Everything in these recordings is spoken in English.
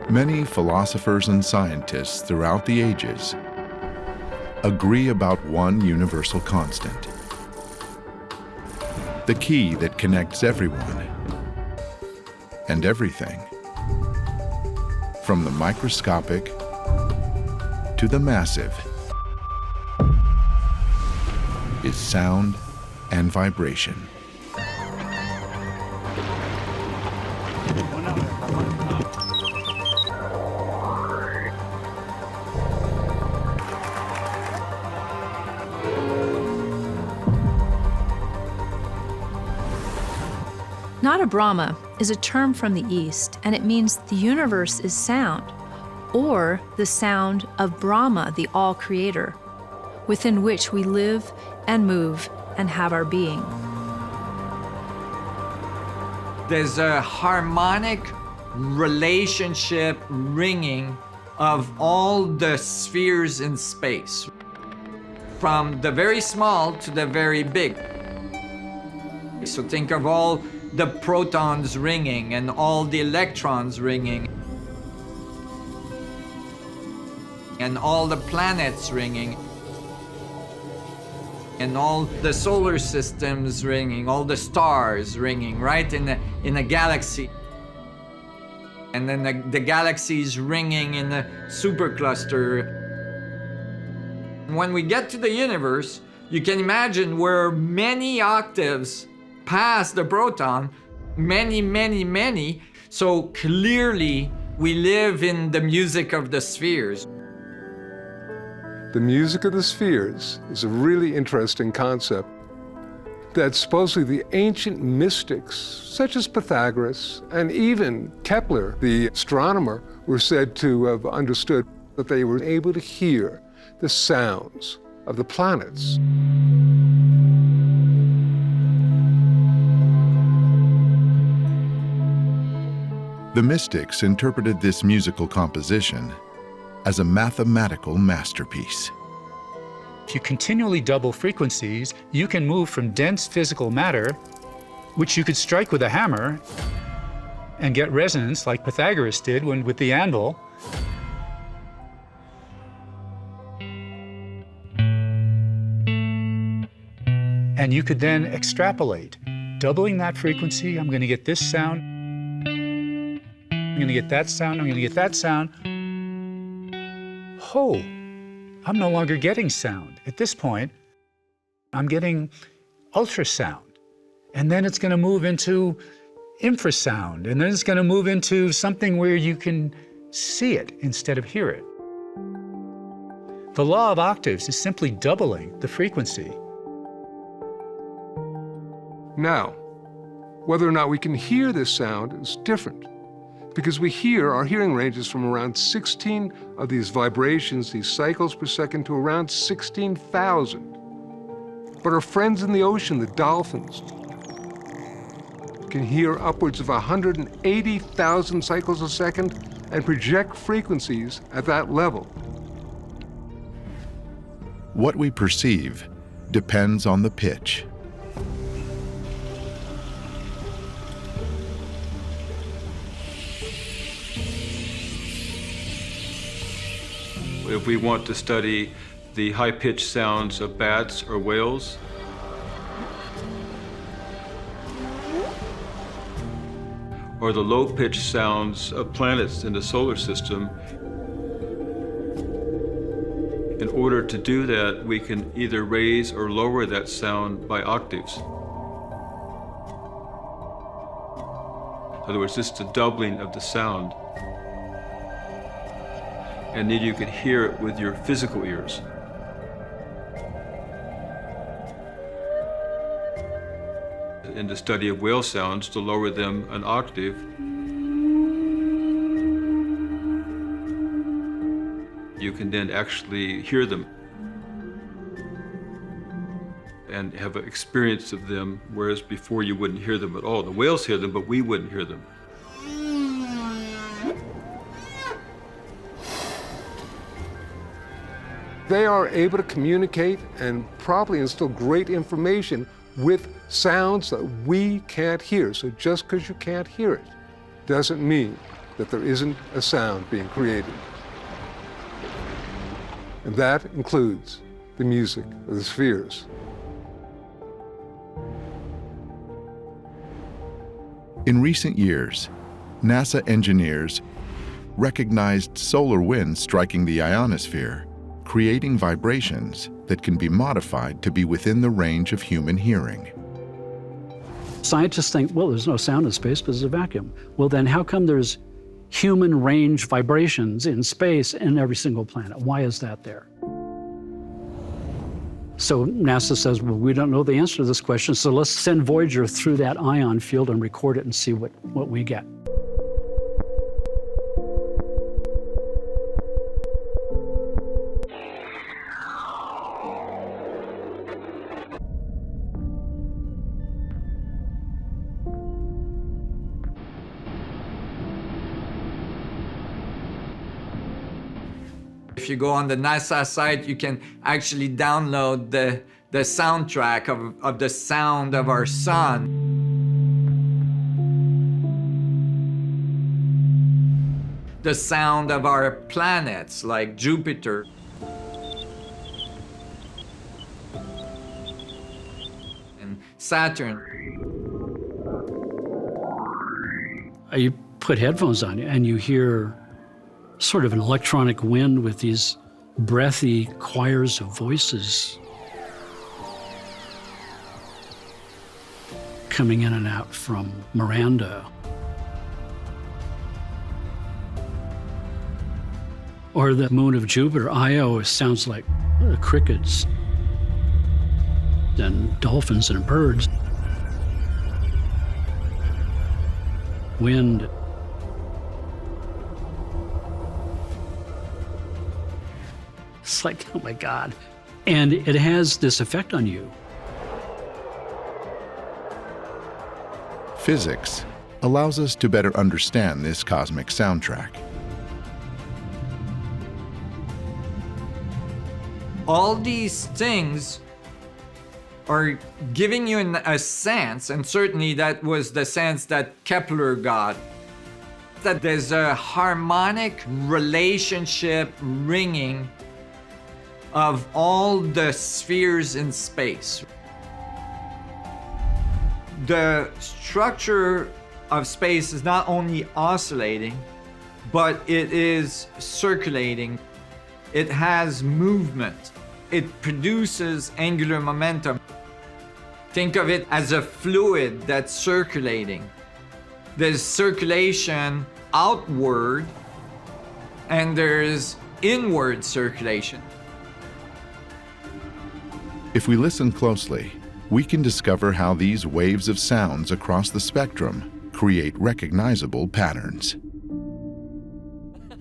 Many philosophers and scientists throughout the ages agree about one universal constant, the key that connects everyone and everything, from the microscopic to the massive, is sound and vibration. Nada Brahma is a term from the East, and it means the universe is sound, or the sound of Brahma, the all-creator, within which we live and move and have our being. There's a harmonic relationship ringing of all the spheres in space, from the very small to the very big. So think of all the protons ringing and all the electrons ringing and all the planets ringing and all the solar systems ringing, all the stars ringing, right, in a galaxy. And then the galaxies ringing in a supercluster. When we get to the universe, you can imagine we're many octaves past the proton, many. So clearly, we live in the music of the spheres. The music of the spheres is a really interesting concept that supposedly the ancient mystics, such as Pythagoras and even Kepler, the astronomer, were said to have understood, that they were able to hear the sounds of the planets. The mystics interpreted this musical composition as a mathematical masterpiece. If you continually double frequencies, you can move from dense physical matter, which you could strike with a hammer and get resonance like Pythagoras did with the anvil. And you could then extrapolate. Doubling that frequency, I'm going to get this sound. I'm going to get that sound. I'm going to get that sound. Oh, I'm no longer getting sound. At this point, I'm getting ultrasound. And then it's going to move into infrasound. And then it's going to move into something where you can see it instead of hear it. The law of octaves is simply doubling the frequency. Now, whether or not we can hear this sound is different, because our hearing ranges from around 16 of these vibrations, these cycles per second, to around 16,000. But our friends in the ocean, the dolphins, can hear upwards of 180,000 cycles a second and project frequencies at that level. What we perceive depends on the pitch. If we want to study the high-pitched sounds of bats or whales, or the low-pitched sounds of planets in the solar system, in order to do that, we can either raise or lower that sound by octaves. In other words, this is a doubling of the sound. And then you can hear it with your physical ears. In the study of whale sounds, to lower them an octave, you can then actually hear them and have an experience of them, whereas before you wouldn't hear them at all. The whales hear them, but we wouldn't hear them. They are able to communicate and probably instill great information with sounds that we can't hear. So just because you can't hear it doesn't mean that there isn't a sound being created. And that includes the music of the spheres. In recent years, NASA engineers recognized solar winds striking the ionosphere, creating vibrations that can be modified to be within the range of human hearing. Scientists think, well, there's no sound in space because it's a vacuum. Well, then how come there's human range vibrations in space in every single planet? Why is that there? So NASA says, well, we don't know the answer to this question, so let's send Voyager through that ion field and record it and see what we get. If you go on the NASA site, you can actually download the soundtrack of the sound of our sun. The sound of our planets like Jupiter. And Saturn. You put headphones on and you hear sort of an electronic wind with these breathy choirs of voices coming in and out from Miranda. Or the moon of Jupiter, Io, sounds like crickets and dolphins and birds. Wind. It's like, oh my God. And it has this effect on you. Physics allows us to better understand this cosmic soundtrack. All these things are giving you a sense, and certainly that was the sense that Kepler got, that there's a harmonic relationship ringing of all the spheres in space. The structure of space is not only oscillating, but it is circulating. It has movement. It produces angular momentum. Think of it as a fluid that's circulating. There's circulation outward, and there's inward circulation. If we listen closely, we can discover how these waves of sounds across the spectrum create recognizable patterns.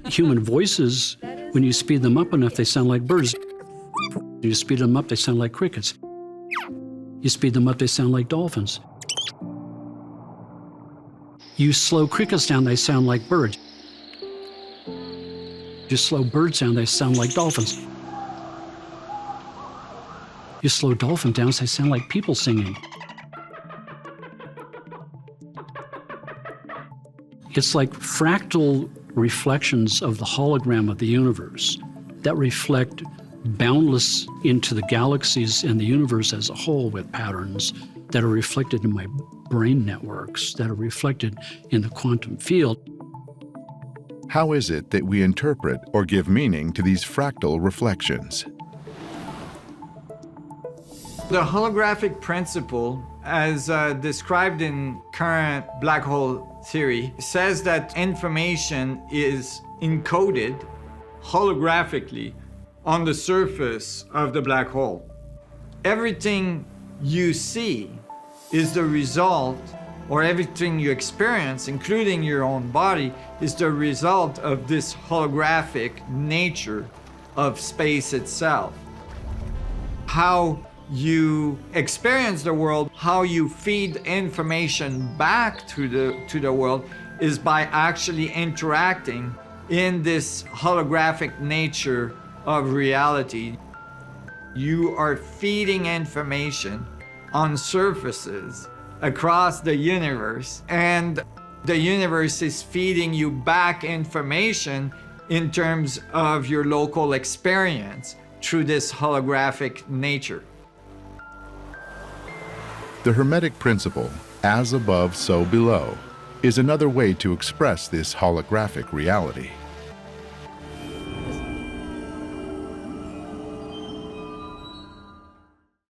Human voices, when you speed them up enough, they sound like birds. You speed them up, they sound like crickets. You speed them up, they sound like dolphins. You slow crickets down, they sound like birds. You slow birds down, they sound like dolphins. You slow dolphin down, they sound like people singing. It's like fractal reflections of the hologram of the universe that reflect boundless into the galaxies and the universe as a whole with patterns that are reflected in my brain networks, that are reflected in the quantum field. How is it that we interpret or give meaning to these fractal reflections? The holographic principle, as described in current black hole theory, says that information is encoded holographically on the surface of the black hole. Everything you see is the result, or everything you experience, including your own body, is the result of this holographic nature of space itself. How you experience the world, how you feed information back to the world, is by actually interacting in this holographic nature of reality. You are feeding information on surfaces across the universe, and The universe is feeding you back information in terms of your local experience through this holographic nature. The Hermetic principle, as above, so below, is another way to express this holographic reality.